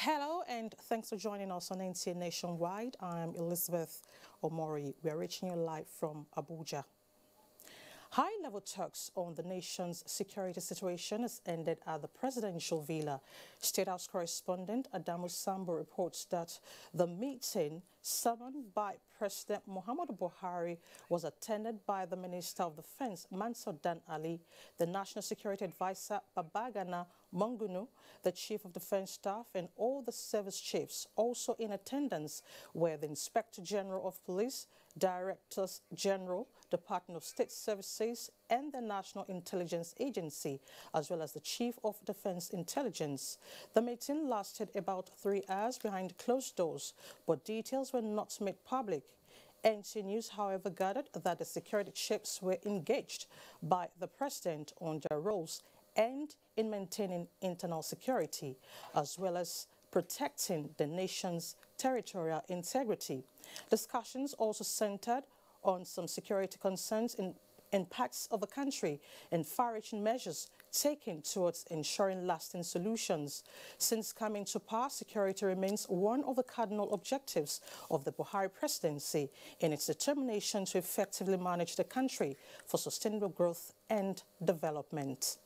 Hello and thanks for joining us on NTA Nationwide. I'm Elizabeth Omori. We are reaching you live from Abuja. High-level talks on the nation's security situation has ended at the presidential villa. State House correspondent Adamu Sambo reports that the meeting, summoned by President Muhammadu Buhari, was attended by the Minister of Defense, Mansur Dan Ali, the National Security Advisor, Babagana Mongunu, the Chief of Defense Staff, and all the service chiefs. Also in attendance were the Inspector General of Police, Directors General, Department of State Services, and the National Intelligence Agency, as well as the Chief of Defense Intelligence. The meeting lasted about 3 hours behind closed doors, but details were not made public. NTA News, however, gathered that the security chiefs were engaged by the president on their roles and in maintaining internal security, as well as protecting the nation's territorial integrity. Discussions also centered on some security concerns in parts of the country and far-reaching measures taken towards ensuring lasting solutions. Since coming to power, security remains one of the cardinal objectives of the Buhari presidency in its determination to effectively manage the country for sustainable growth and development.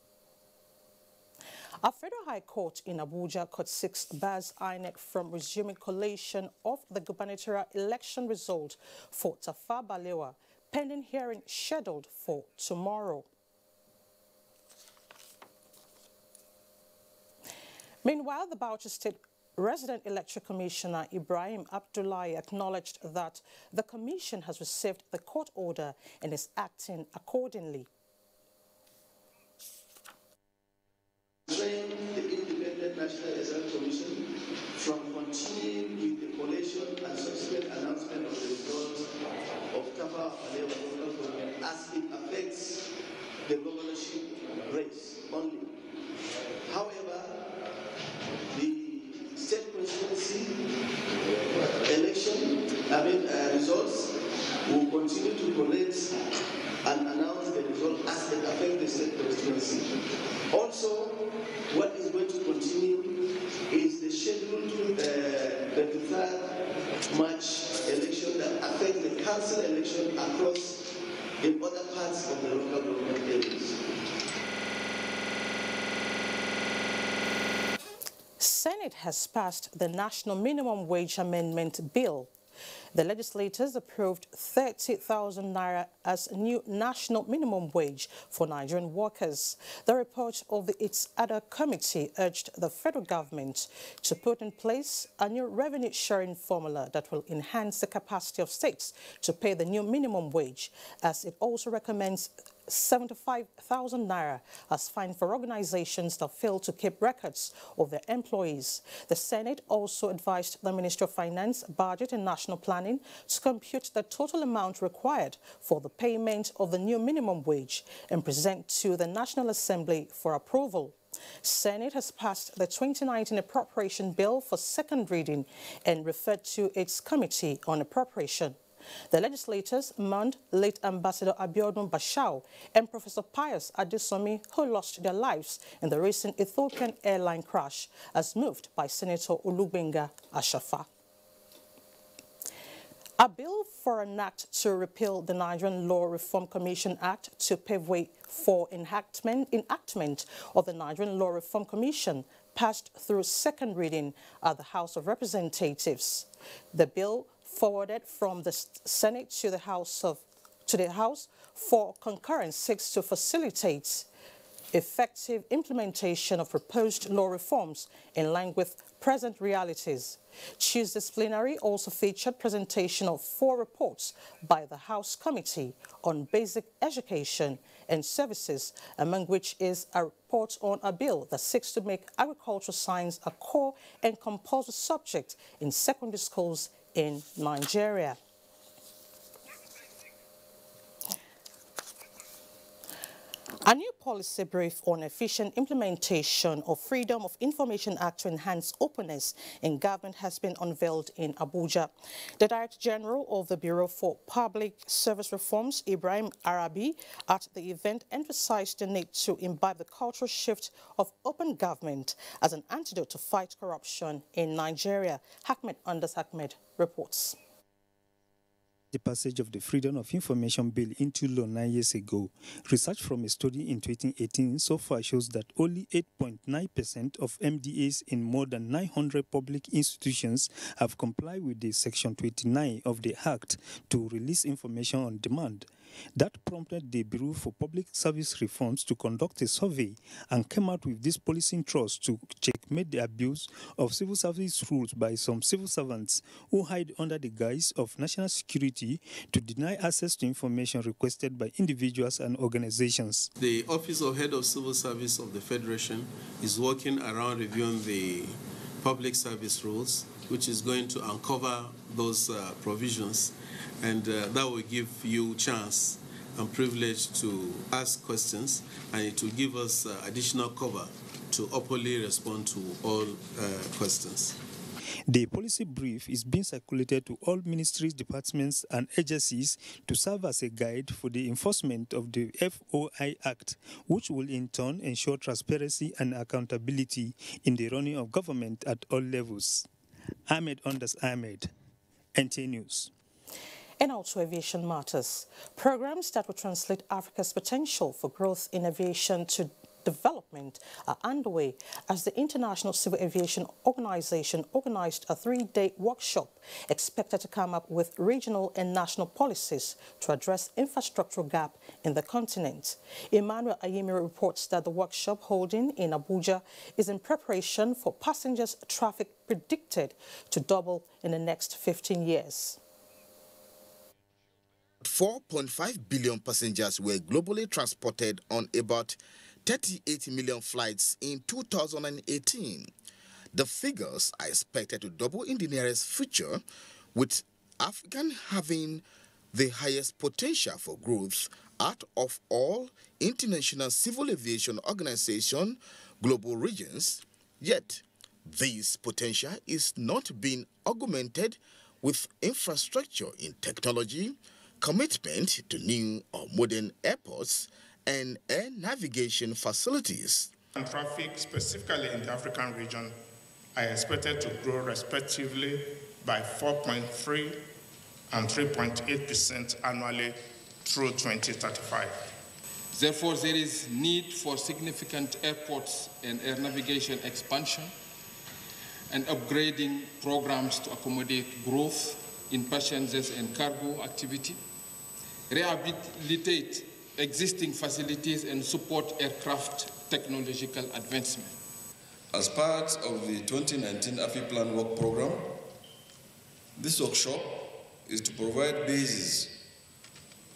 A federal high court in Abuja Court 6 bars INEC from resuming collation of the gubernatorial election result for Tafawa Balewa, pending hearing scheduled for tomorrow. Meanwhile, the Bauchi State Resident Electoral Commissioner Ibrahim Abdullahi acknowledged that the commission has received the court order and is acting accordingly. The Independent National Electoral Commission from continuing with the collation and subsequent announcement of the results of Tafawa Balewa local government as it affects the governorship race only. However, the state constituency election, results will continue to collect and announce the result as it affects the state constituency. Also, what is going to continue is the scheduled 23rd March election that affects the council election across in other parts of the local government areas. Senate has passed the National Minimum Wage Amendment Bill. The legislators approved 30,000 naira as new national minimum wage for Nigerian workers. The report of its other committee urged the federal government to put in place a new revenue sharing formula that will enhance the capacity of states to pay the new minimum wage, as it also recommends 75,000 naira as fine for organizations that fail to keep records of their employees. The Senate also advised the Ministry of Finance, Budget and National Planning to compute the total amount required for the payment of the new minimum wage and present to the National Assembly for approval. Senate has passed the 2019 appropriation bill for second reading and referred to its Committee on Appropriation. The legislators mourned late Ambassador Abiodun Bashau and Professor Pius Adesomi, who lost their lives in the recent Ethiopian airline crash, as moved by Senator Olubenga Ashafa. A bill for an act to repeal the Nigerian Law Reform Commission Act to pave way for enactment of the Nigerian Law Reform Commission passed through second reading at the House of Representatives. The bill forwarded from the Senate to the House for concurrence seeks to facilitate effective implementation of proposed law reforms in line with present realities. Tuesday's plenary also featured presentation of 4 reports by the House Committee on Basic Education and Services, among which is a report on a bill that seeks to make agricultural science a core and compulsory subject in secondary schools in Nigeria. A new policy brief on efficient implementation of Freedom of Information Act to enhance openness in government has been unveiled in Abuja. The Director General of the Bureau for Public Service Reforms, Ibrahim Arabi, at the event emphasized the need to imbibe the cultural shift of open government as an antidote to fight corruption in Nigeria. Ahmed Anders Ahmed reports. The passage of the Freedom of Information Bill into law 9 years ago, research from a study in 2018 so far shows that only 8.9% of MDAs in more than 900 public institutions have complied with the Section 29 of the Act to release information on demand. That prompted the Bureau for Public Service Reforms to conduct a survey and came out with this policing trust to checkmate the abuse of civil service rules by some civil servants who hide under the guise of national security to deny access to information requested by individuals and organizations. The Office of Head of Civil Service of the Federation is working around reviewing the public service rules, which is going to uncover those provisions, and that will give you chance and privilege to ask questions, and it will give us additional cover to openly respond to all questions. The policy brief is being circulated to all ministries, departments and agencies to serve as a guide for the enforcement of the FOI Act, which will in turn ensure transparency and accountability in the running of government at all levels. Ahmed Anders Ahmed, NTA News. And also aviation matters. Programs that will translate Africa's potential for growth in aviation to development are underway as the International Civil Aviation Organization organized a 3-day workshop expected to come up with regional and national policies to address infrastructural gap in the continent. Emmanuel Ayemi reports that the workshop holding in Abuja is in preparation for passengers traffic predicted to double in the next 15 years. 4.5 billion passengers were globally transported on about 38 million flights in 2018. The figures are expected to double in the nearest future, with Africa having the highest potential for growth out of all international civil aviation organization global regions. Yet, this potential is not being augmented with infrastructure in technology, commitment to new or modern airports, and air navigation facilities. And traffic, specifically in the African region, are expected to grow respectively by 4.3% and 3.8% annually through 2035. Therefore, there is need for significant airports and air navigation expansion and upgrading programs to accommodate growth in passengers and cargo activity, rehabilitate existing facilities and support aircraft technological advancement. As part of the 2019 AFI Plan Work Program, this workshop is to provide basis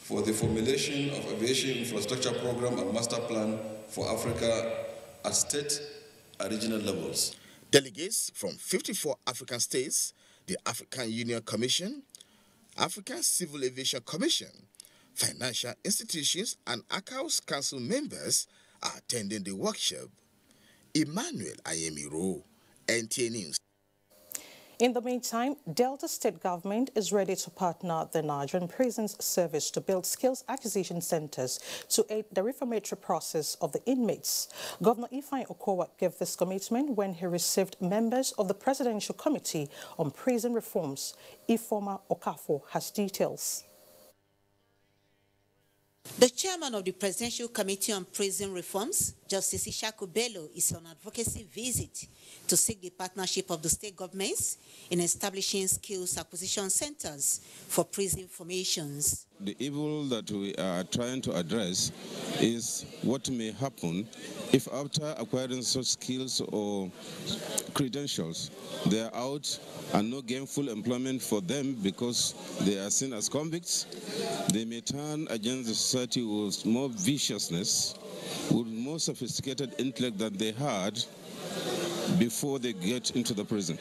for the formulation of aviation infrastructure program and master plan for Africa at state and regional levels. Delegates from 54 African states, the African Union Commission, African Civil Aviation Commission, financial institutions and Accounts Council members are attending the workshop. Emmanuel Ayemi, NTA News. In the meantime, Delta State government is ready to partner the Nigerian Prisons Service to build skills acquisition centers to aid the reformatory process of the inmates. Governor Ifeanyi Okowa gave this commitment when he received members of the Presidential Committee on Prison Reforms. Ifeoma Okafor has details. The chairman of the Presidential Committee on Prison Reforms, Justice Ishaku Bello, is on advocacy visit to seek the partnership of the state governments in establishing skills acquisition centers for prison formations. The evil that we are trying to address is what may happen if after acquiring such skills or credentials, they are out and no gainful employment for them because they are seen as convicts. They may turn against the society with more viciousness, with more sophisticated intellect than they had before they get into the prison.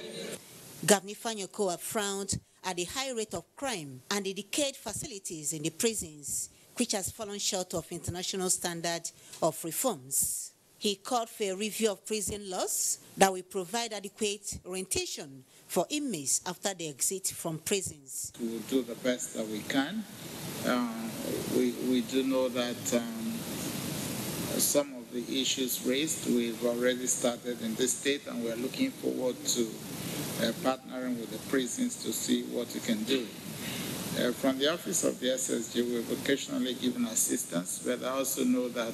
Governor Fanyokoa frowned at the high rate of crime and the decayed facilities in the prisons, which has fallen short of international standard of reforms. He called for a review of prison laws that will provide adequate orientation for inmates after they exit from prisons. We will do the best that we can. We do know that some of the issues raised, we've already started in this state, and we're looking forward to partnering with the prisons to see what we can do. From the office of the SSG, we've occasionally given assistance, but I also know that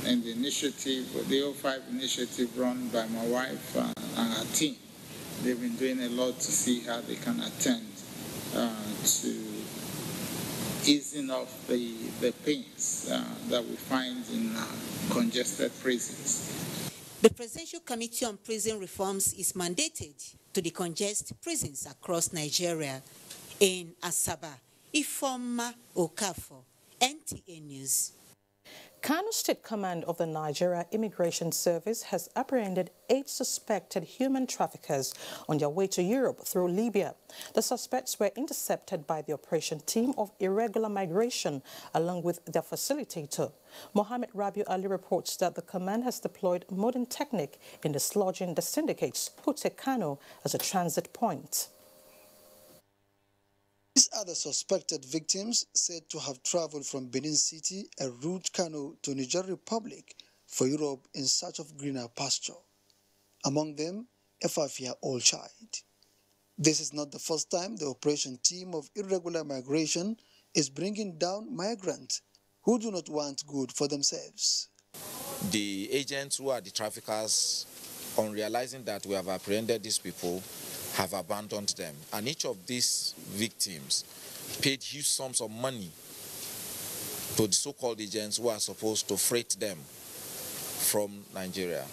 in the initiative, the 05 initiative run by my wife and her team, they've been doing a lot to see how they can attend to easing off the pains that we find in congested prisons. The Presidential Committee on Prison Reforms is mandated to decongest prisons across Nigeria. In Asaba, Ifoma Okafor, NTA News. Kano State Command of the Nigeria Immigration Service has apprehended 8 suspected human traffickers on their way to Europe through Libya. The suspects were intercepted by the operation team of irregular migration along with their facilitator. Mohammed Rabiu Ali reports that the command has deployed modern technique in dislodging the syndicates who take Kano as a transit point. These are the suspected victims said to have traveled from Benin City en route Kano to Niger Republic for Europe in search of greener pasture. Among them, a 5-year-old child. This is not the first time the operation team of irregular migration is bringing down migrants who do not want good for themselves. The agents who are the traffickers, on realizing that we have apprehended these people, have abandoned them. And each of these victims paid huge sums of money to the so-called agents who are supposed to freight them from Nigeria.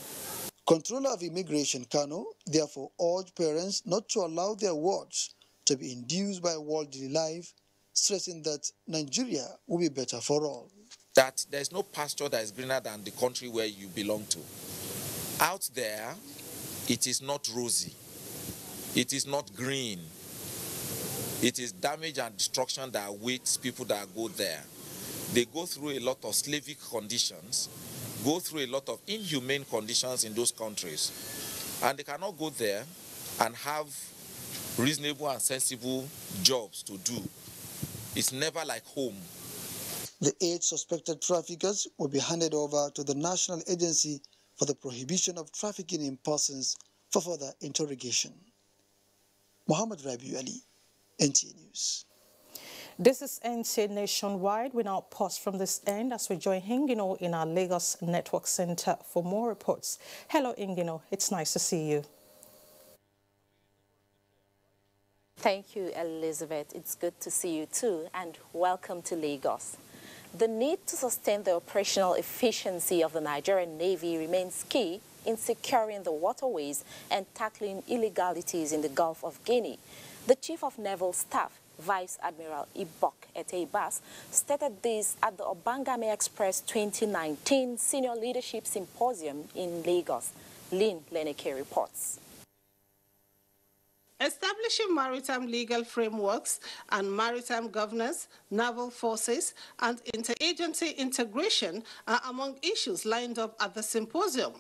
Controller of Immigration Kano therefore urged parents not to allow their wards to be induced by worldly life, stressing that Nigeria will be better for all. That there's no pasture that is greener than the country where you belong to. Out there, it is not rosy. It is not green. It is damage and destruction that awaits people that go there. They go through a lot of slavic conditions, go through a lot of inhumane conditions in those countries. And they cannot go there and have reasonable and sensible jobs to do. It's never like home. The 8 suspected traffickers will be handed over to the National Agency for the Prohibition of Trafficking in Persons for further interrogation. Mohammed Rabiu Ali, NTA News. This is NTA Nationwide. We now pause from this end as we join Ingino in our Lagos Network Center for more reports. Hello, Ingino. It's nice to see you. Thank you, Elizabeth. It's good to see you too, and welcome to Lagos. The need to sustain the operational efficiency of the Nigerian Navy remains key in securing the waterways and tackling illegalities in the Gulf of Guinea. The Chief of Naval Staff, Vice Admiral Ibok Etebas, stated this at the Obangame Express 2019 Senior Leadership Symposium in Lagos. Lynn Leneke reports. Establishing maritime legal frameworks and maritime governance, naval forces, and interagency integration are among issues lined up at the symposium.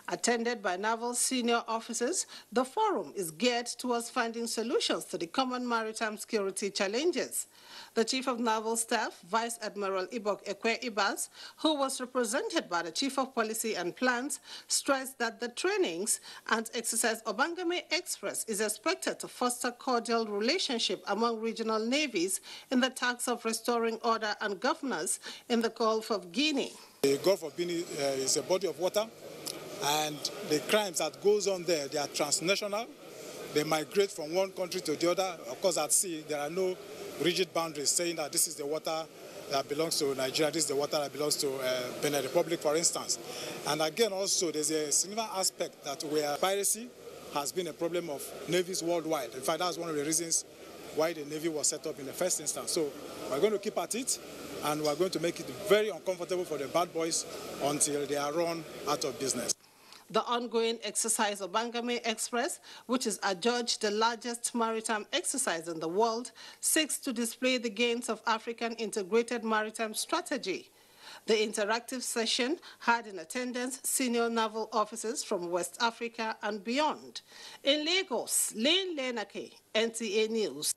Attended by naval senior officers, the forum is geared towards finding solutions to the common maritime security challenges. The Chief of Naval Staff, Vice Admiral Ibok Ekwe-Ibas, who was represented by the Chief of Policy and Plans, stressed that the trainings and exercise Obangame Express is expected to foster cordial relationship among regional navies in the task of restoring order and governance in the Gulf of Guinea. The Gulf of Guinea is a body of water, and the crimes that goes on there, they are transnational. They migrate from one country to the other. Of course, at sea, there are no rigid boundaries saying that this is the water that belongs to Nigeria, this is the water that belongs to Benin Republic, for instance. And again, also, there's a significant aspect that where piracy has been a problem of navies worldwide. In fact, that's one of the reasons why the Navy was set up in the first instance. So we're going to keep at it, and we're going to make it very uncomfortable for the bad boys until they are run out of business. The ongoing exercise of Bangame Express, which is adjudged the largest maritime exercise in the world, seeks to display the gains of African integrated maritime strategy. The interactive session had in attendance senior naval officers from West Africa and beyond. In Lagos, Lane Lenake, NTA News.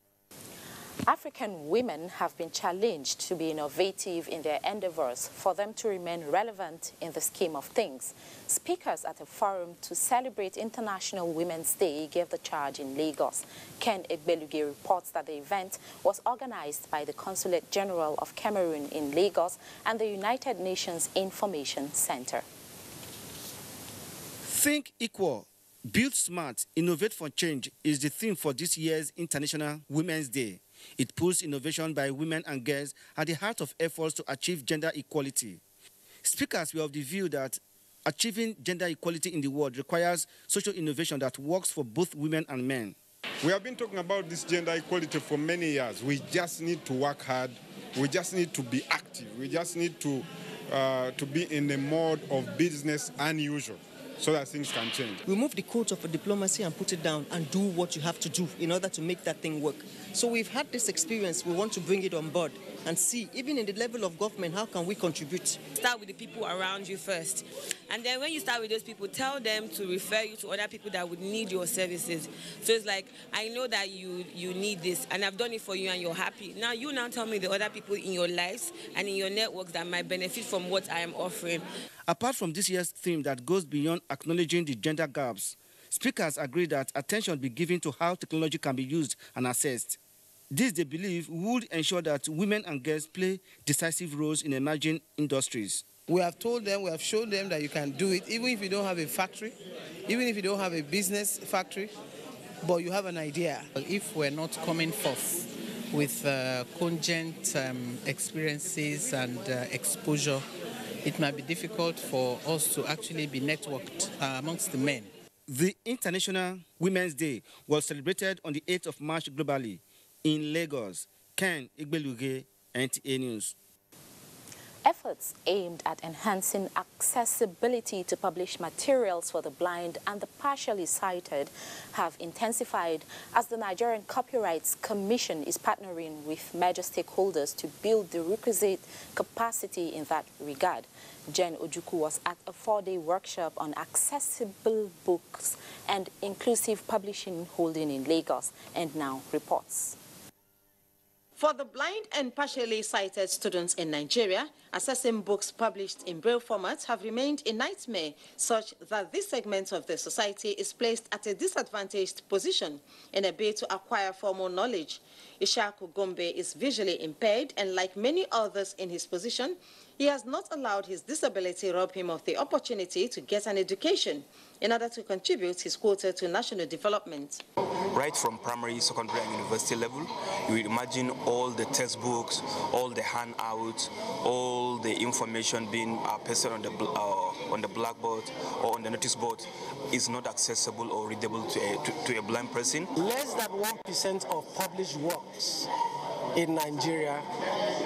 African women have been challenged to be innovative in their endeavors for them to remain relevant in the scheme of things. Speakers at a forum to celebrate International Women's Day gave the charge in Lagos. Ken Egbeluge reports that the event was organized by the Consulate General of Cameroon in Lagos and the United Nations Information Center. Think equal, build smart, innovate for change is the theme for this year's International Women's Day. It puts innovation by women and girls at the heart of efforts to achieve gender equality. Speakers were of the view that achieving gender equality in the world requires social innovation that works for both women and men. We have been talking about this gender equality for many years. We just need to work hard. We just need to be active. We just need to be in the mode of business unusual, so that things can change. Remove the coat of diplomacy and put it down and do what you have to do in order to make that thing work. So we've had this experience. We want to bring it on board and see, even in the level of government, how can we contribute? Start with the people around you first. And then when you start with those people, tell them to refer you to other people that would need your services. So it's like, I know that you need this, and I've done it for you and you're happy. Now you tell me the other people in your lives and in your networks that might benefit from what I am offering. Apart from this year's theme that goes beyond acknowledging the gender gaps, speakers agree that attention be given to how technology can be used and assessed. This, they believe, would ensure that women and girls play decisive roles in emerging industries. We have told them, we have shown them that you can do it, even if you don't have a factory, even if you don't have a business factory, but you have an idea. If we're not coming forth with congent experiences and exposure, it might be difficult for us to actually be networked amongst the men. The International Women's Day was celebrated on the 8th of March globally in Lagos. Ken Igbeluge, NTA News. Efforts aimed at enhancing accessibility to published materials for the blind and the partially sighted have intensified as the Nigerian Copyrights Commission is partnering with major stakeholders to build the requisite capacity in that regard. Jen Ojukwu was at a 4-day workshop on accessible books and inclusive publishing holding in Lagos, and now reports. For the blind and partially sighted students in Nigeria, accessing books published in Braille formats have remained a nightmare, such that this segment of the society is placed at a disadvantaged position in a bid to acquire formal knowledge. Ishaku Gombe is visually impaired, and like many others in his position, he has not allowed his disability rob him of the opportunity to get an education in order to contribute his quota to national development. Right from primary, secondary, and university level, you will imagine all the textbooks, all the handouts, all the information being pasted on the blackboard or on the notice board is not accessible or readable to a blind person. Less than 1% of published works in Nigeria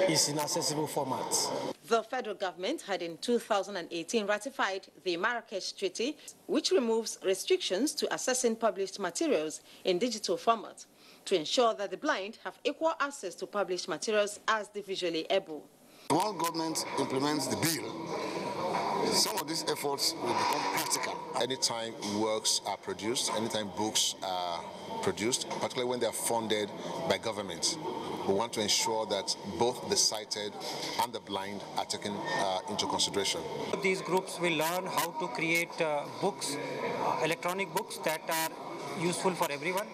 is in accessible formats. The federal government had in 2018 ratified the Marrakesh Treaty, which removes restrictions to accessing published materials in digital format to ensure that the blind have equal access to published materials as the visually able. While government implements the bill, some of these efforts will become practical. Anytime works are produced, anytime books are produced, particularly when they are funded by government, we want to ensure that both the sighted and the blind are taken into consideration. These groups will learn how to create books, electronic books that are useful for everyone,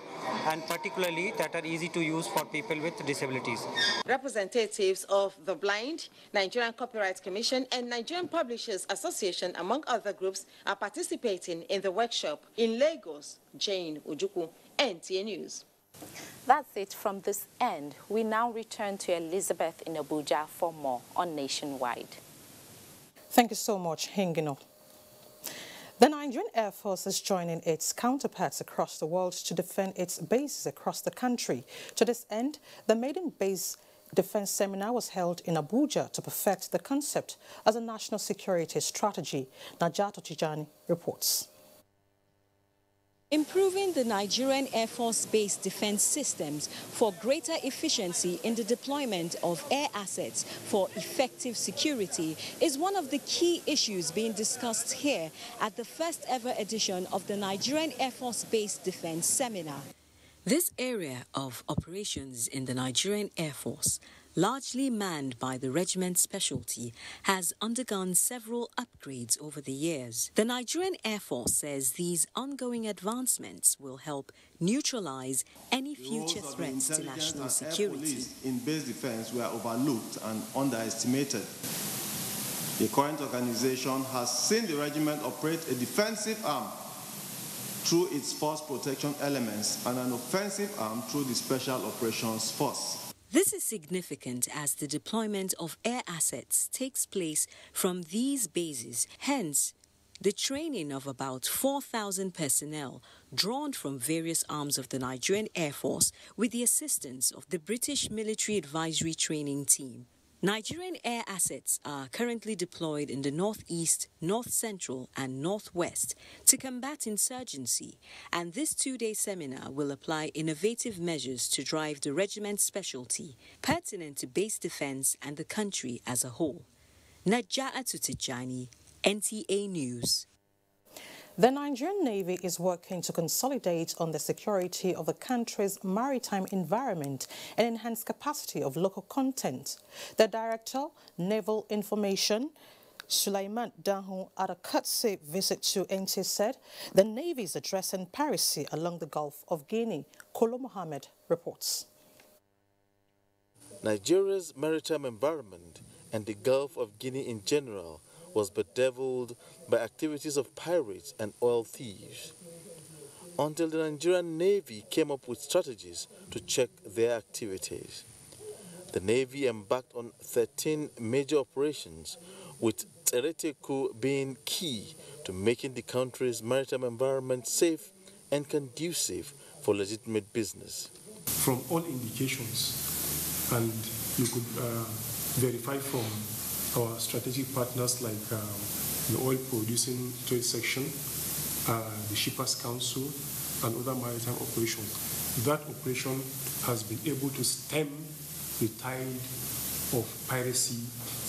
and particularly that are easy to use for people with disabilities. Representatives of the Blind, Nigerian Copyright Commission, and Nigerian Publishers Association, among other groups, are participating in the workshop. In Lagos, Jane Ojukwu, NTA News. That's it from this end. We now return to Elizabeth in Abuja for more on Nationwide. Thank you so much, Hingino. The Nigerian Air Force is joining its counterparts across the world to defend its bases across the country. To this end, the Maiden Base Defense Seminar was held in Abuja to perfect the concept as a national security strategy. Najato Tijani reports. Improving the Nigerian Air Force base defense systems for greater efficiency in the deployment of air assets for effective security is one of the key issues being discussed here at the first ever edition of the Nigerian Air Force Base Defense Seminar. This area of operations in the Nigerian Air Force, largely manned by the regiment specialty, has undergone several upgrades over the years. The Nigerian Air Force says these ongoing advancements will help neutralize any future threats to national security. In base defense were overlooked and underestimated. The current organization has seen the regiment operate a defensive arm through its force protection elements and an offensive arm through the Special Operations Force. This is significant as the deployment of air assets takes place from these bases. Hence, the training of about 4,000 personnel drawn from various arms of the Nigerian Air Force with the assistance of the British Military Advisory Training Team. Nigerian air assets are currently deployed in the northeast, north central and northwest to combat insurgency, and this two-day seminar will apply innovative measures to drive the regiment's specialty pertinent to base defense and the country as a whole. Naja'atu Tijani, NTA News. The Nigerian Navy is working to consolidate on the security of the country's maritime environment and enhance capacity of local content. The Director, Naval Information, Sulaiman Dahu, at a courtesy visit to NTA said the Navy is addressing piracy along the Gulf of Guinea. Kolo Mohammed reports. Nigeria's maritime environment and the Gulf of Guinea in general was bedeviled by activities of pirates and oil thieves, until the Nigerian Navy came up with strategies to check their activities. The Navy embarked on 13 major operations, with Tereteku being key to making the country's maritime environment safe and conducive for legitimate business. From all indications, and you could verify from our strategic partners like the oil producing trade section, the Shippers Council, and other maritime operations. That operation has been able to stem the tide of piracy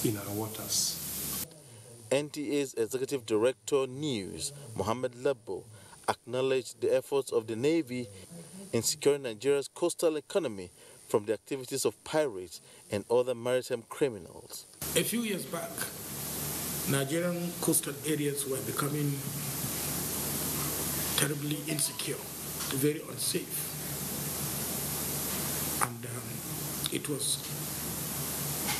in our waters. NTA's Executive Director News, Mohammed Lebo, acknowledged the efforts of the Navy in securing Nigeria's coastal economy from the activities of pirates and other maritime criminals. A few years back, Nigerian coastal areas were becoming terribly insecure, very unsafe. And it was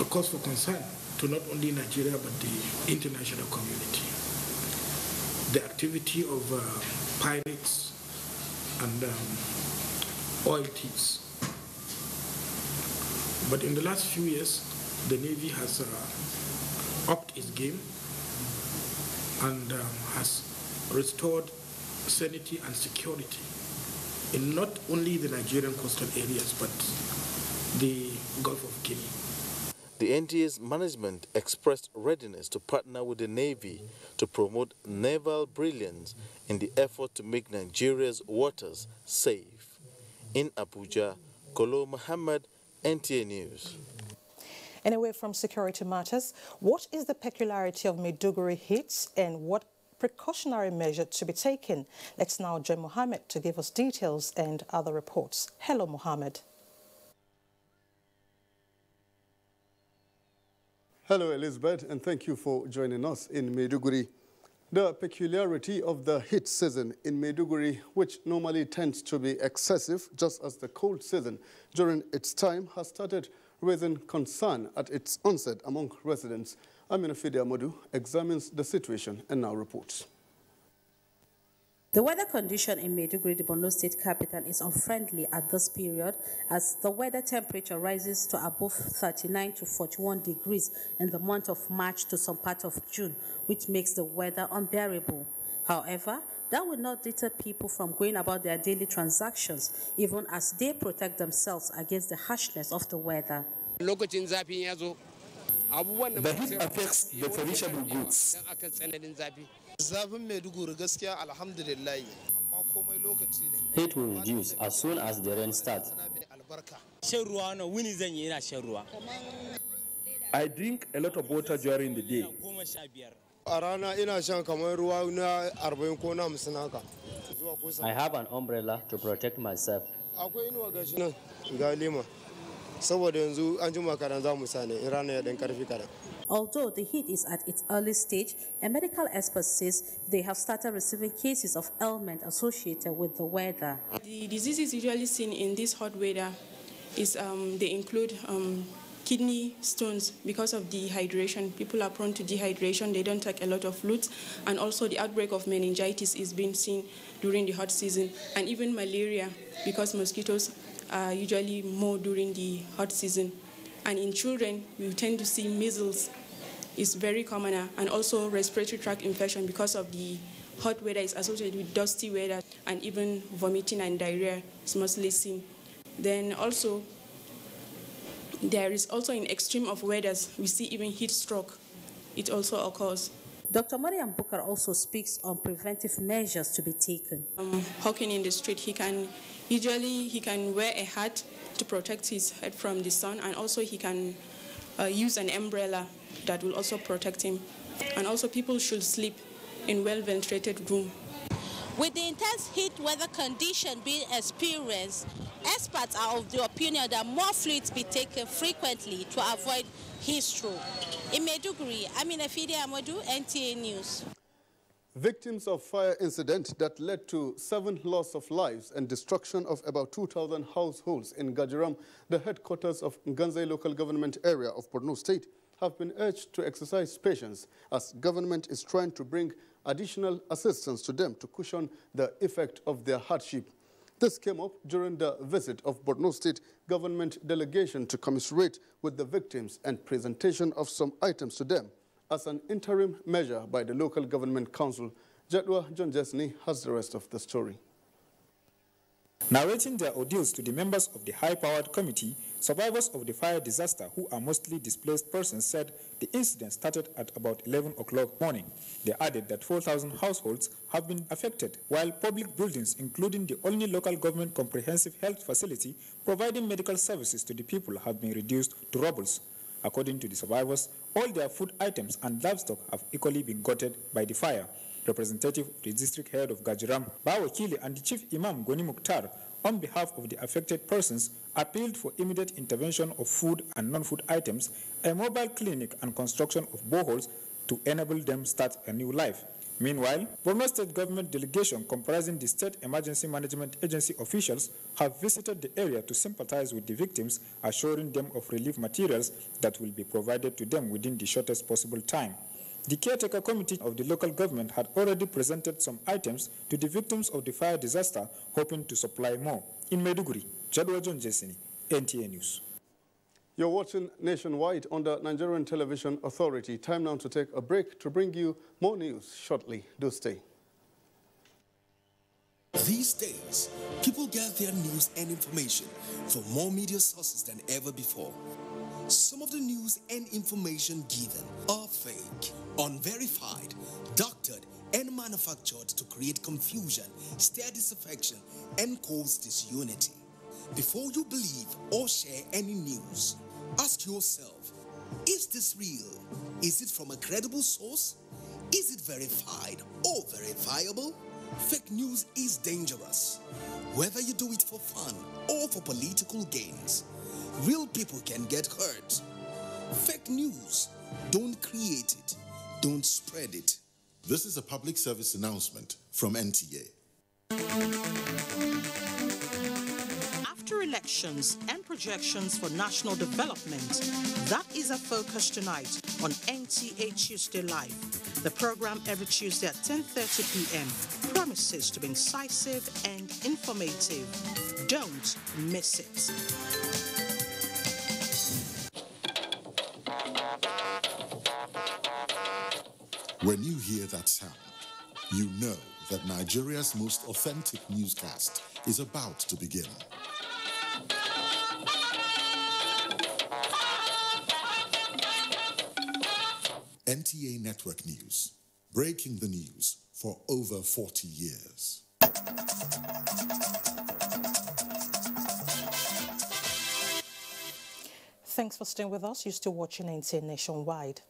a cause for concern to not only Nigeria but the international community. The activity of pirates and oil thieves. But in the last few years, the Navy has upped its game and has restored sanity and security in not only the Nigerian coastal areas, but the Gulf of Guinea. The NTA's management expressed readiness to partner with the Navy to promote naval brilliance in the effort to make Nigeria's waters safe. In Abuja, Kolo Mohammed, NTA News. And away from security matters, what is the peculiarity of Maiduguri hits and what precautionary measure to be taken? Let's now join Mohammed to give us details and other reports. Hello, Mohammed. Hello, Elizabeth, and thank you for joining us in Maiduguri. The peculiarity of the heat season in Maiduguri, which normally tends to be excessive, just as the cold season during its time, has started raising concern at its onset among residents. Amina Fidi Amodu examines the situation and now reports. The weather condition in Maiduguri, the Borno state capital, is unfriendly at this period as the weather temperature rises to above 39 to 41 degrees in the month of March to some part of June, which makes the weather unbearable. However, that will not deter people from going about their daily transactions, even as they protect themselves against the harshness of the weather. The heat affects the perishable goods. Heat will reduce as soon as the rain starts. I drink a lot of water during the day. I have an umbrella to protect myself. Although the heat is at its early stage, a medical expert says they have started receiving cases of ailment associated with the weather. The diseases usually seen in this hot weather is they include kidney stones because of dehydration. People are prone to dehydration, they don't take a lot of fluids, and also the outbreak of meningitis is being seen during the hot season, and even malaria because mosquitoes are usually more during the hot season. And in children, we tend to see measles is very common, and also respiratory tract infection because of the hot weather is associated with dusty weather, and even vomiting and diarrhea is mostly seen. Then also, there is also in extreme of weathers, we see even heat stroke. It also occurs. Dr. Mariam Bukar also speaks on preventive measures to be taken. Walking in the street, he can wear a hat to protect his head from the sun, and also he can use an umbrella that will also protect him. And also people should sleep in well-ventilated room. With the intense heat weather condition being experienced, experts are of the opinion that more fluids be taken frequently to avoid heat stroke. In Maiduguri, Amina Fidi Amadou, NTA News. Victims of fire incident that led to 7 loss of lives and destruction of about 2,000 households in Gajiram, the headquarters of Nganzai local government area of Borno State, have been urged to exercise patience as government is trying to bring additional assistance to them to cushion the effect of their hardship. This came up during the visit of Borno State government delegation to commiserate with the victims and presentation of some items to them as an interim measure by the local government council. Jadwa John Jesney has the rest of the story. Narrating their ordeals to the members of the high-powered committee, survivors of the fire disaster, who are mostly displaced persons, said the incident started at about 11 o'clock morning. They added that 4,000 households have been affected, while public buildings, including the only local government comprehensive health facility providing medical services to the people, have been reduced to rubbles. According to the survivors, all their food items and livestock have equally been gutted by the fire. Representative of the district head of Gajiram, Bawakili, and the chief imam Goni Mukhtar, on behalf of the affected persons, appealed for immediate intervention of food and non-food items, a mobile clinic, and construction of boreholes to enable them start a new life. Meanwhile, Borno State government delegation comprising the State Emergency Management Agency officials have visited the area to sympathize with the victims, assuring them of relief materials that will be provided to them within the shortest possible time. The caretaker committee of the local government had already presented some items to the victims of the fire disaster, hoping to supply more. In Maiduguri, Jadwa John Jesini, NTA News. You're watching Nationwide on the Nigerian Television Authority. Time now to take a break to bring you more news shortly. Do stay. These days, people get their news and information from more media sources than ever before. Some of the news and information given are fake, unverified, doctored, and manufactured to create confusion, stir disaffection, and cause disunity. Before you believe or share any news, ask yourself, is this real? Is it from a credible source? Is it verified or verifiable? Fake news is dangerous. Whether you do it for fun or for political gains, real people can get hurt. Fake news, don't create it, don't spread it. This is a public service announcement from NTA. After elections and projections for national development, that is a focus tonight on NTA Tuesday Live, the program every Tuesday at 10:30 p.m. promises to be incisive and informative. Don't miss it. When you hear that sound, you know that Nigeria's most authentic newscast is about to begin. NTA Network News, breaking the news for over 40 years. Thanks for staying with us. You're still watching NTA Nationwide.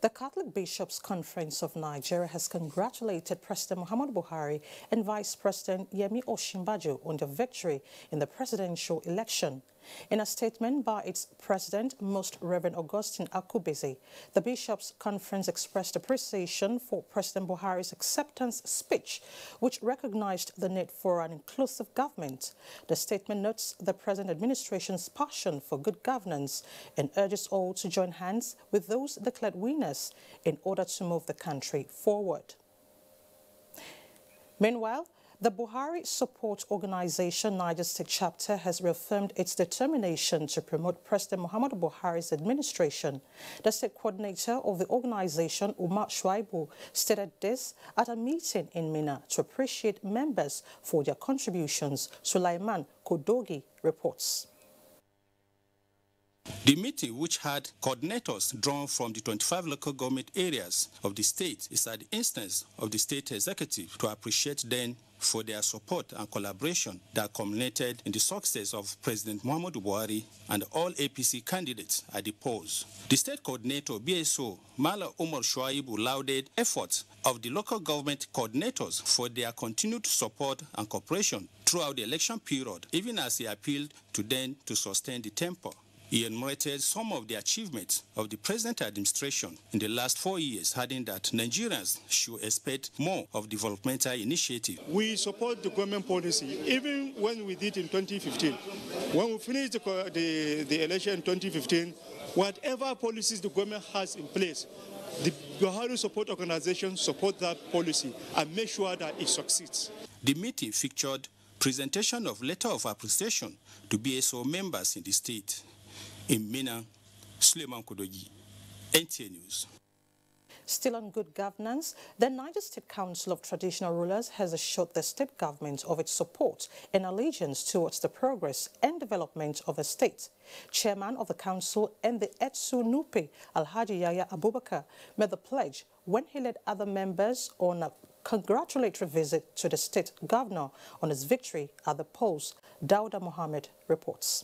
The Catholic Bishops' Conference of Nigeria has congratulated President Muhammadu Buhari and Vice President Yemi Osinbajo on their victory in the presidential election. In a statement by its president, Most Reverend Augustine Akubeze, the Bishops' Conference expressed appreciation for President Buhari's acceptance speech, which recognized the need for an inclusive government. The statement notes the present administration's passion for good governance and urges all to join hands with those declared winners in order to move the country forward. Meanwhile, the Buhari Support Organization Niger State Chapter has reaffirmed its determination to promote President Muhammadu Buhari's administration. The state coordinator of the organization, Umar Shuaibu, stated this at a meeting in Minna to appreciate members for their contributions. Sulaiman Kodogi reports. The meeting, which had coordinators drawn from the 25 local government areas of the state, is at the instance of the state executive to appreciate them for their support and collaboration that culminated in the success of President Muhammadu Buhari and all APC candidates at the polls. The state coordinator, BSO, Mala Umar Shuaibu, lauded efforts of the local government coordinators for their continued support and cooperation throughout the election period, even as he appealed to them to sustain the tempo. He enumerated some of the achievements of the present administration in the last 4 years, adding that Nigerians should expect more of developmental initiatives. We support the government policy, even when we did in 2015. When we finished the election in 2015, whatever policies the government has in place, the Buhari Support Organization support that policy and make sure that it succeeds. The meeting featured presentation of letter of appreciation to BSO members in the state. In Minna, Sulaiman Kodogi, NTA News. Still on good governance, the Niger State Council of Traditional Rulers has assured the state government of its support and allegiance towards the progress and development of the state. Chairman of the council and the Etsu Nupe, Alhaji Yaya Abubakar, made the pledge when he led other members on a congratulatory visit to the state governor on his victory at the polls. Dauda Mohammed reports.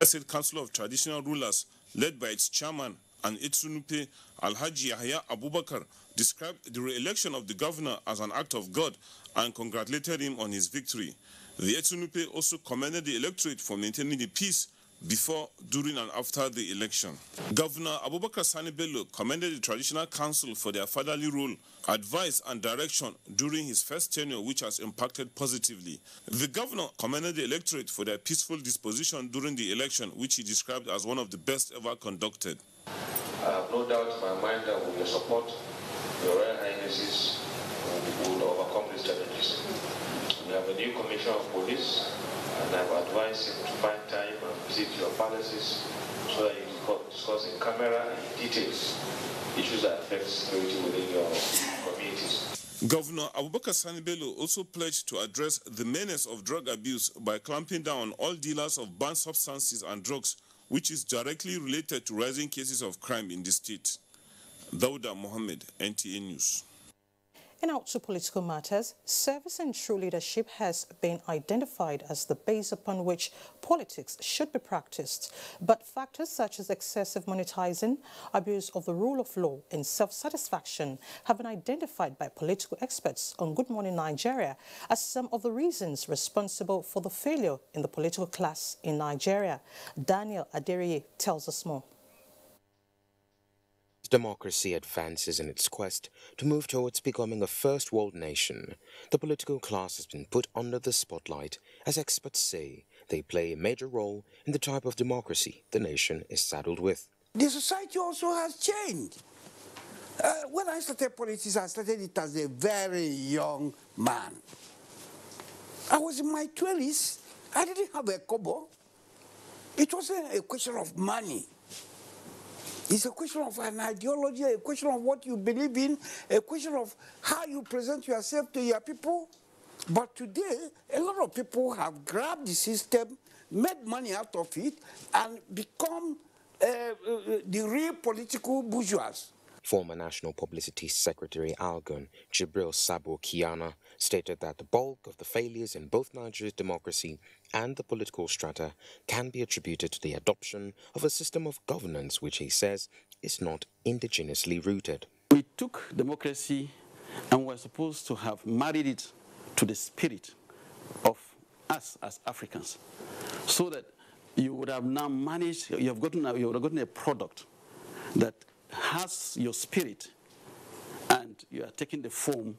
The State Council of Traditional Rulers, led by its chairman and Etsunupe Alhaji Yahya Abubakar, described the re-election of the governor as an act of God and congratulated him on his victory. The Etsunupe also commended the electorate for maintaining the peace before, during and after the election. Governor Abubakar Sani Bello commended the Traditional Council for their fatherly role, advice and direction during his first tenure, which has impacted positively. The governor commended the electorate for their peaceful disposition during the election, which he described as one of the best ever conducted. I have no doubt in my mind that with your support, your Royal Highnesses will overcome these challenges. We have a new commissioner of police, and I've advised him to find time and visit your palaces so that you can discuss in camera and in details issues that affect security within your communities. Governor Abubakar Sani Bello also pledged to address the menace of drug abuse by clamping down on all dealers of banned substances and drugs, which is directly related to rising cases of crime in the state. Dauda Mohammed, NTA News. And out to political matters, service and true leadership has been identified as the base upon which politics should be practiced. But factors such as excessive monetizing, abuse of the rule of law, and self-satisfaction have been identified by political experts on Good Morning Nigeria as some of the reasons responsible for the failure in the political class in Nigeria. Daniel Aderiye tells us more. Democracy advances in its quest to move towards becoming a first world nation. The political class has been put under the spotlight, as experts say they play a major role in the type of democracy the nation is saddled with. The society also has changed. When I started politics, I started it as a very young man. I was in my 20s. I didn't have a kobo. It wasn't a question of money. It's a question of an ideology, a question of what you believe in, a question of how you present yourself to your people. But today, a lot of people have grabbed the system, made money out of it, and become the real political bourgeois. Former National Publicity Secretary Algon Jibril Sabo Kiana stated that the bulk of the failures in both Nigeria's democracy and the political strata can be attributed to the adoption of a system of governance which he says is not indigenously rooted. We took democracy and were supposed to have married it to the spirit of us as Africans, so that you would have now managed, you would have gotten a product that has your spirit, and you are taking the form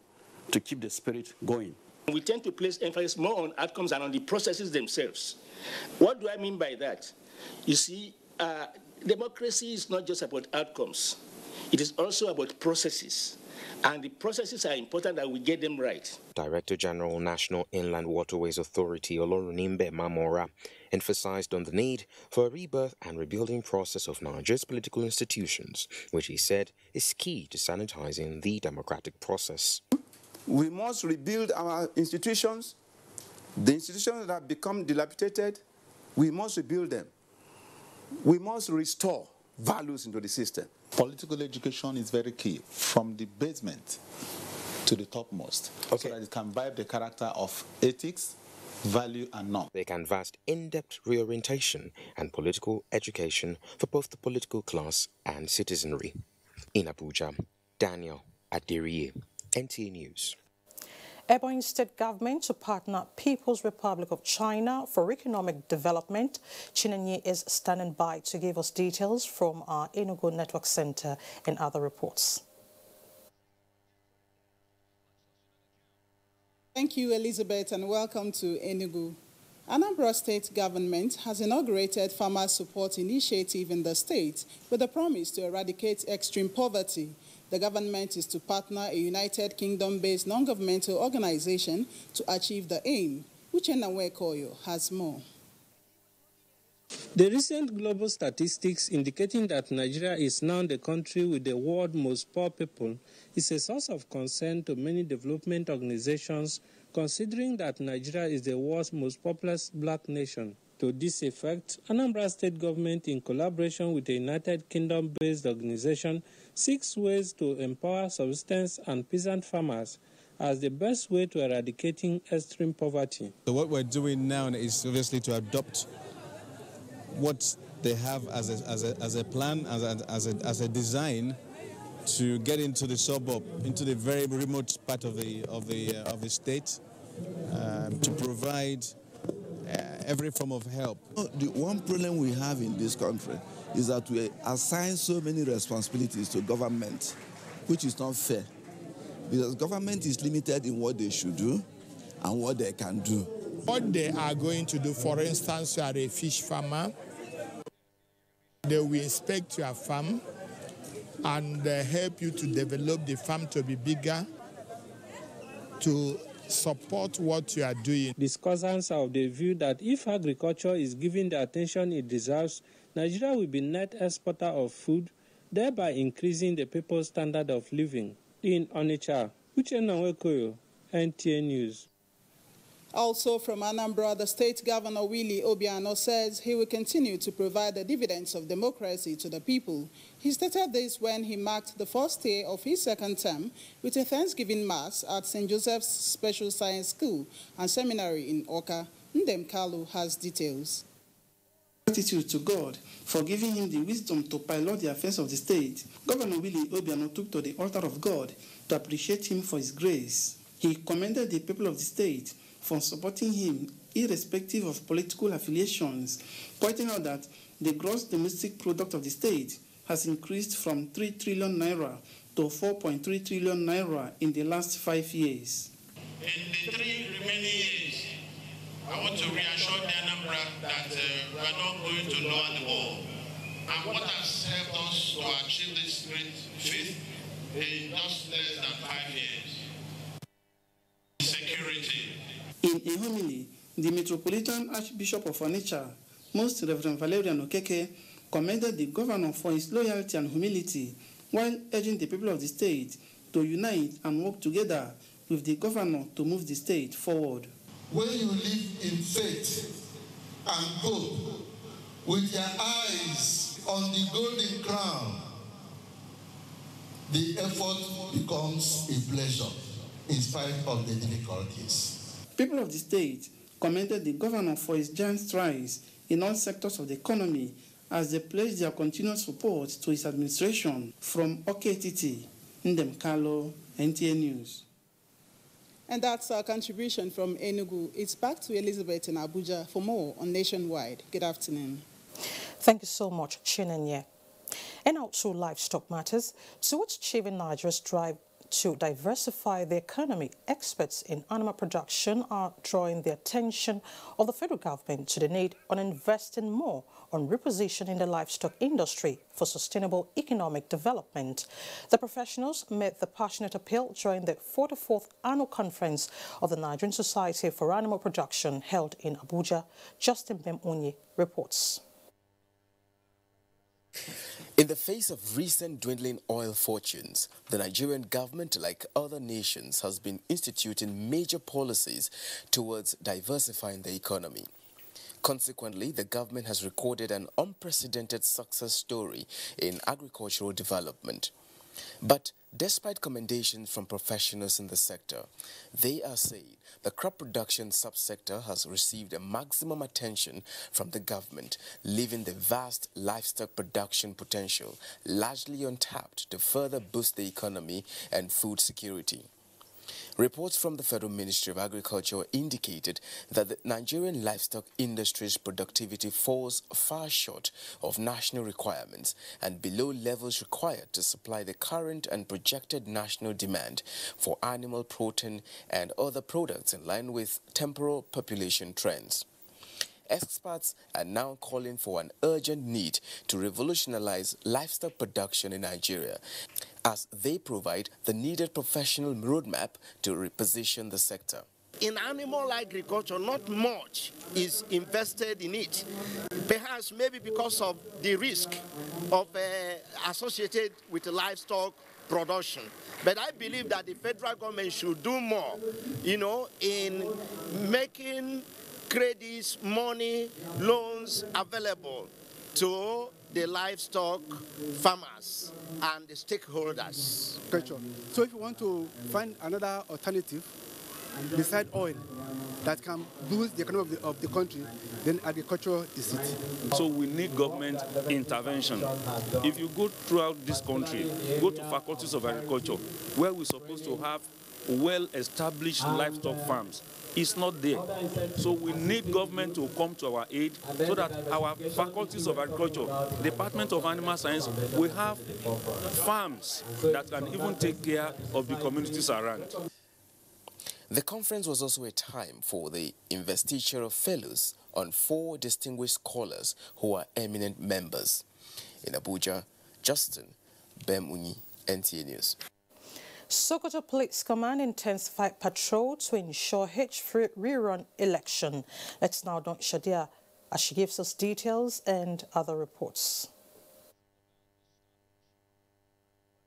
to keep the spirit going. We tend to place emphasis more on outcomes than on the processes themselves. What do I mean by that? You see, democracy is not just about outcomes. It is also about processes. And the processes are important that we get them right. Director General National Inland Waterways Authority Olorunimbe Mamora emphasized on the need for a rebirth and rebuilding process of Nigeria's political institutions, which he said is key to sanitizing the democratic process. We must rebuild our institutions. The institutions that have become dilapidated, we must rebuild them. We must restore values into the system. Political education is very key, from the basement to the topmost, so that it can vibe the character of ethics, value, and norm. They canvassed in-depth reorientation and political education for both the political class and citizenry. In Abuja, Daniel Adiriye, NTA News. Ebonyi State Government to partner People's Republic of China for economic development. Chinenye is standing by to give us details from our Enugu Network Center and other reports. Thank you, Elizabeth, and welcome to Enugu. Anambra State Government has inaugurated Farmer Support Initiative in the state with a promise to eradicate extreme poverty. The government is to partner a United Kingdom-based non-governmental organization to achieve the aim. Uchenna Wekoyo has more. The recent global statistics indicating that Nigeria is now the country with the world's most poor people is a source of concern to many development organizations, considering that Nigeria is the world's most populous black nation. To this effect, Anambra State Government, in collaboration with a United Kingdom-based organization, seeks ways to empower subsistence and peasant farmers as the best way to eradicating extreme poverty. So what we're doing now is obviously to adopt what they have as a plan, as a design to get into the suburb, into the very remote part of the state, to provide every form of help. The one problem we have in this country is that we assign so many responsibilities to government, which is not fair. Because government is limited in what they should do and what they can do. What they are going to do, for instance, you are a fish farmer, they will inspect your farm and help you to develop the farm to be bigger, to support what you are doing. Discussants are of the view that if agriculture is given the attention it deserves, Nigeria will be net exporter of food, thereby increasing the people's standard of living. In Onitsha, Uchenna Wekoyo, NTA News. Also from Anambra, the state governor Willie Obiano says he will continue to provide the dividends of democracy to the people. He stated this when he marked the first day of his second term with a Thanksgiving Mass at St. Joseph's Special Science School and Seminary in Oka. Ndem Kalu has details. Gratitude to God for giving him the wisdom to pilot the affairs of the state. Governor Willie Obiano took to the altar of God to appreciate him for his grace. He commended the people of the state for supporting him irrespective of political affiliations, pointing out that the gross domestic product of the state has increased from 3 trillion naira to 4.3 trillion naira in the last 5 years. In the 3 remaining years, I want to reassure the Anambra that we are not going to lower the wall. And what has helped us to achieve this great feat in just less than 5 years. Security. In a homily, the Metropolitan Archbishop of Onitsha, Most Reverend Valerian Okeke, commended the governor for his loyalty and humility while urging the people of the state to unite and work together with the governor to move the state forward. When you live in faith and hope with your eyes on the golden crown, the effort becomes a pleasure in spite of the difficulties. People of the state commended the governor for his giant strides in all sectors of the economy as they pledged their continued support to his administration. From OKTT, Ndem Kalo, NTA News. And that's our contribution from Enugu. It's back to Elizabeth in Abuja for more on Nationwide. Good afternoon. Thank you so much, Chinenye. And now to livestock matters. Towards achieving Nigeria's drive to diversify the economy, experts in animal production are drawing the attention of the federal government to the need on investing more on repositioning the livestock industry for sustainable economic development. The professionals made the passionate appeal during the 44th annual conference of the Nigerian Society for Animal Production held in Abuja. Justin Bemunyi reports. In the face of recent dwindling oil fortunes, the Nigerian government, like other nations, has been instituting major policies towards diversifying the economy. Consequently, the government has recorded an unprecedented success story in agricultural development. But despite commendations from professionals in the sector, they are saying the crop production subsector has received a maximum attention from the government, leaving the vast livestock production potential largely untapped to further boost the economy and food security. Reports from the Federal Ministry of Agriculture indicated that the Nigerian livestock industry's productivity falls far short of national requirements and below levels required to supply the current and projected national demand for animal protein and other products in line with temporal population trends. Experts are now calling for an urgent need to revolutionize livestock production in Nigeria, as they provide the needed professional roadmap to reposition the sector. In animal agriculture, not much is invested in it. Perhaps maybe because of the risk of associated with livestock production. But I believe that the federal government should do more, in making credits, money, loans available to the livestock farmers and the stakeholders. So if you want to find another alternative beside oil that can boost the economy of the country, then agriculture is it. So we need government intervention. If you go throughout this country, go to faculties of agriculture, where we're supposed to have well-established livestock farms, it's not there. So we need government to come to our aid so that our faculties of agriculture, Department of Animal Science, will have farms that can even take care of the communities around. The conference was also a time for the investiture of fellows on 4 distinguished scholars who are eminent members. In Abuja, Justin Bemunyi, NTA News. Sokoto Police Command intensified patrol to ensure H-free rerun election. Let's now join Shadia as she gives us details and other reports.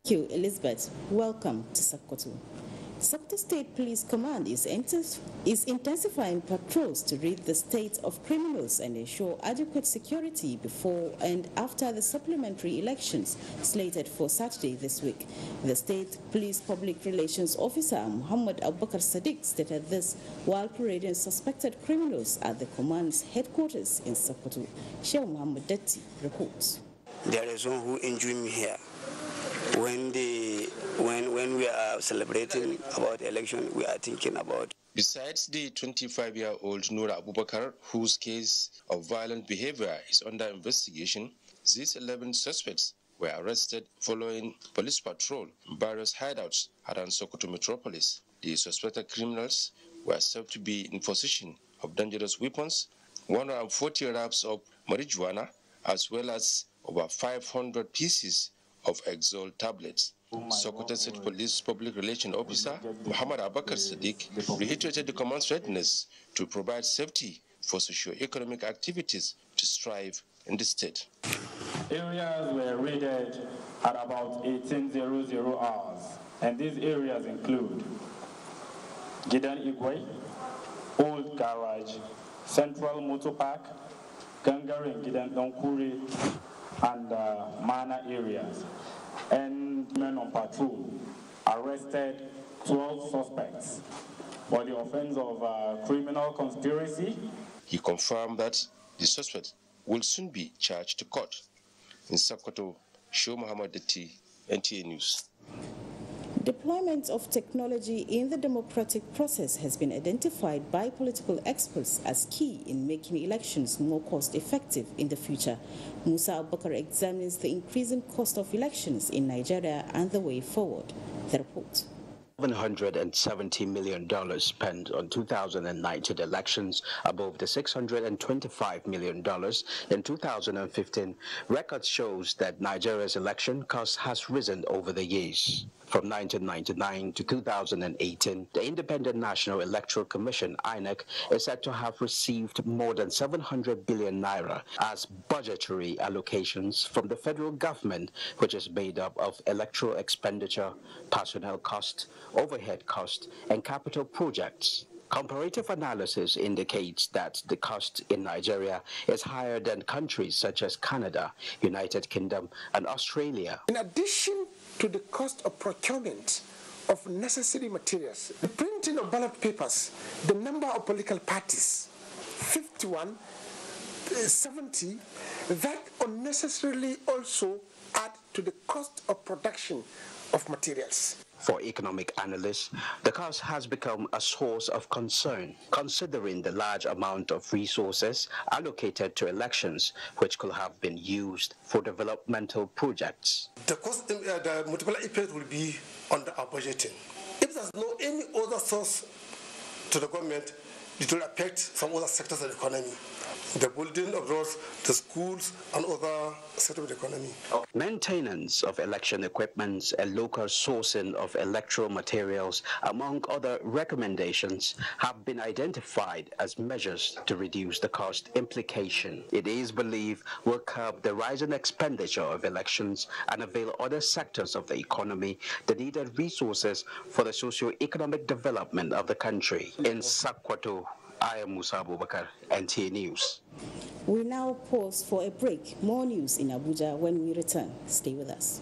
Thank you, Elizabeth. Welcome to Sokoto. Sokoto State Police Command is intensifying patrols to rid the state of criminals and ensure adequate security before and after the supplementary elections slated for Saturday this week. The State Police Public Relations Officer Muhammad Abubakar Sadiq stated this while parading suspected criminals at the command's headquarters in Sokoto. Sheikh Muhammad Datti reports. There is one who injured me here. When we are celebrating about the election, we are thinking about. Besides the 25-year-old Noura Abubakar, whose case of violent behavior is under investigation, these 11 suspects were arrested following police patrol in various hideouts around Sokoto metropolis. The suspected criminals were said to be in possession of dangerous weapons, 140 wraps of marijuana, as well as over 500 pieces of Exol tablets. Sokoto State Police Public Relations Officer Muhammad Abakar Sadiq reiterated the command's readiness to provide safety for socio-economic activities to strive in the state. Areas were raided at about 1800 hours, and these areas include Gidan Igwe, Old Garage, Central Motor Park, Gangare and Gidan Donkuri, and Mana areas. And men on patrol arrested 12 suspects for the offense of criminal conspiracy. He confirmed that the suspect will soon be charged to court. In Sokoto, Show Muhammad Dati, NTA News. Deployment of technology in the democratic process has been identified by political experts as key in making elections more cost-effective in the future. Musa Abubakar examines the increasing cost of elections in Nigeria and the way forward. The report. $770 million spent on 2019 elections, above the $625 million in 2015. Record shows that Nigeria's election cost has risen over the years. From 1999 to 2018, the Independent National Electoral Commission, INEC, is said to have received more than 700 billion naira as budgetary allocations from the federal government, which is made up of electoral expenditure, personnel cost, overhead cost, and capital projects. Comparative analysis indicates that the cost in Nigeria is higher than countries such as Canada, United Kingdom, and Australia. In addition to the cost of procurement of necessary materials, the printing of ballot papers, the number of political parties, 51, 70, that unnecessarily also add to the cost of production of materials. For economic analysts, the cost has become a source of concern, considering the large amount of resources allocated to elections, which could have been used for developmental projects. The cost, the multiplier effect will be under our budgeting. If there's no any other source to the government, it will affect some other sectors of the economy. The building of roads, the schools, and other sectors of the economy. Maintenance of election equipment and local sourcing of electoral materials, among other recommendations, have been identified as measures to reduce the cost implication. It is believed will curb the rising expenditure of elections and avail other sectors of the economy the needed resources for the socio-economic development of the country. In Sokoto, I am Musa Abubakar, NTA News. We now pause for a break. More news in Abuja when we return. Stay with us.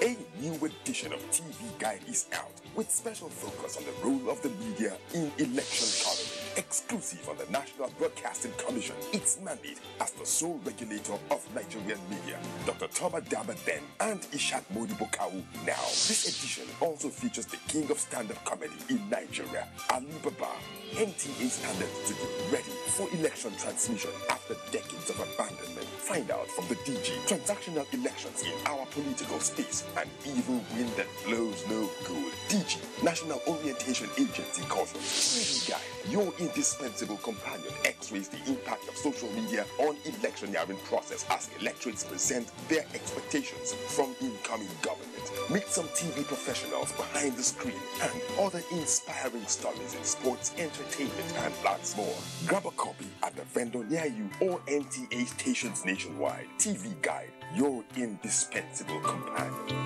A new edition of TV Guide is out with special focus on the role of the media in election coverage. Exclusive on the National Broadcasting Commission, its mandate as the sole regulator of Nigerian media. Dr. Toba Daba then and Ishak Modibo Kawu now. This edition also features the king of stand-up comedy in Nigeria, Ali Baba. NTA standards to be ready for election transmission after decades of abandonment. Find out from the DG transactional elections in our political space. An evil wind that blows no good. DG, National Orientation Agency Conference. TV Guide, your indispensable companion, x-rays the impact of social media on electioneering process as electorates present their expectations from incoming government. Meet some TV professionals behind the screen and other inspiring stories in sports, entertainment, and lots more. Grab a copy at the vendor near you or NTA stations nationwide. TV Guide, your indispensable companion.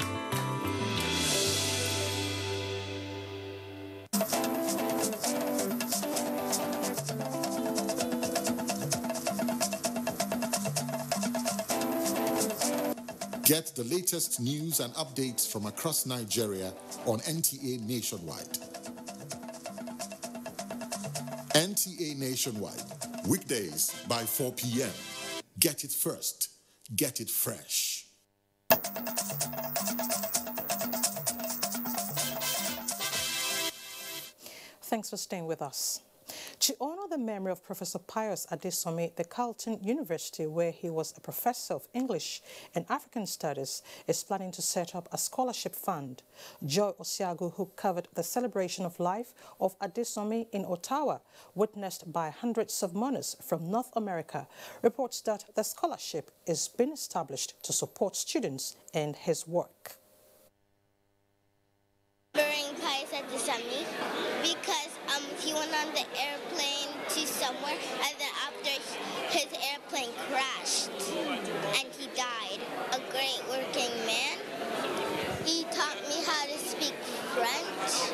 Get the latest news and updates from across Nigeria on NTA Nationwide. NTA Nationwide, weekdays by 4 p.m. Get it first. Get it fresh. Thanks for staying with us. To honor the memory of Professor Pius Adesome, the Carleton University, where he was a professor of English and African Studies, is planning to set up a scholarship fund. Joy Osiagu, who covered the celebration of life of Adesome in Ottawa, witnessed by hundreds of mourners from North America, reports that the scholarship is being established to support students and his work. Remembering Pius Adesome because he went on the airplane to somewhere, and then after his airplane crashed and he died. A great working man. He taught me how to speak French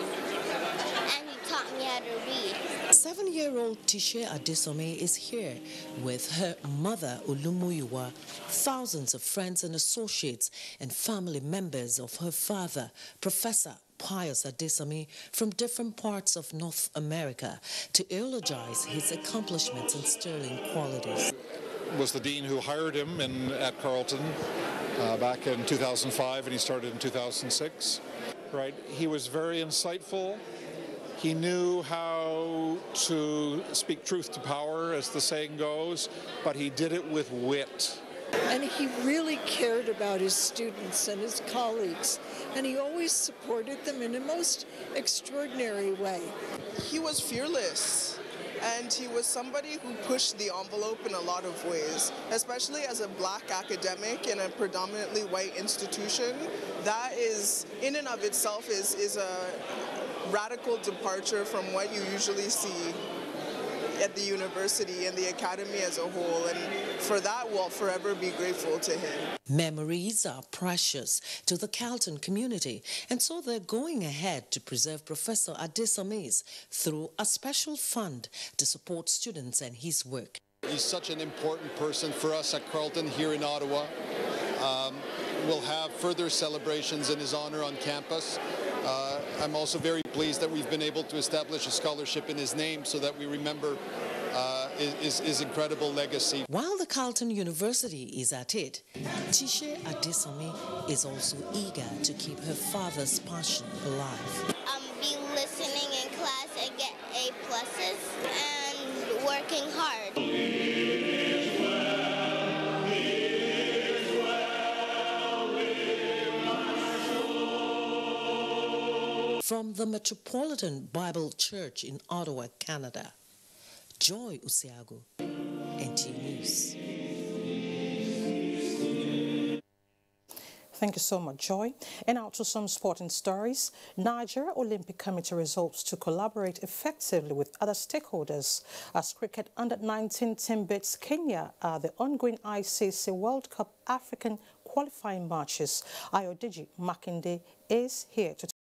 and he taught me how to read. 7-year-old Tishe Adesome is here with her mother Olumuyiwa, thousands of friends and associates and family members of her father, Professor Pius Adesome, from different parts of North America to eulogize his accomplishments and sterling qualities. Was the dean who hired him at Carleton back in 2005, and he started in 2006. Right, he was very insightful. He knew how to speak truth to power, as the saying goes, but he did it with wit. And he really cared about his students and his colleagues, and he always supported them in a most extraordinary way. He was fearless, and he was somebody who pushed the envelope in a lot of ways, especially as a black academic in a predominantly white institution. That is, in and of itself, is a radical departure from what you usually see at the university and the academy as a whole, and for that we'll forever be grateful to him. Memories are precious to the Carleton community, and so they're going ahead to preserve Professor Adesome's through a special fund to support students and his work. He's such an important person for us at Carleton here in Ottawa. We'll have further celebrations in his honor on campus. I'm also very pleased that we've been able to establish a scholarship in his name so that we remember his incredible legacy. While the Carleton University is at it, Tishe Adesome is also eager to keep her father's passion alive. Be listening in class and get A+ and working hard. From the Metropolitan Bible Church in Ottawa, Canada, Joy Osiagu, NTA News. Thank you so much, Joy. And now to some sporting stories. Nigeria Olympic Committee resolves to collaborate effectively with other stakeholders as cricket under-19 team beats Kenya at the ongoing ICC World Cup African qualifying matches. Ayodeji Makinde is here to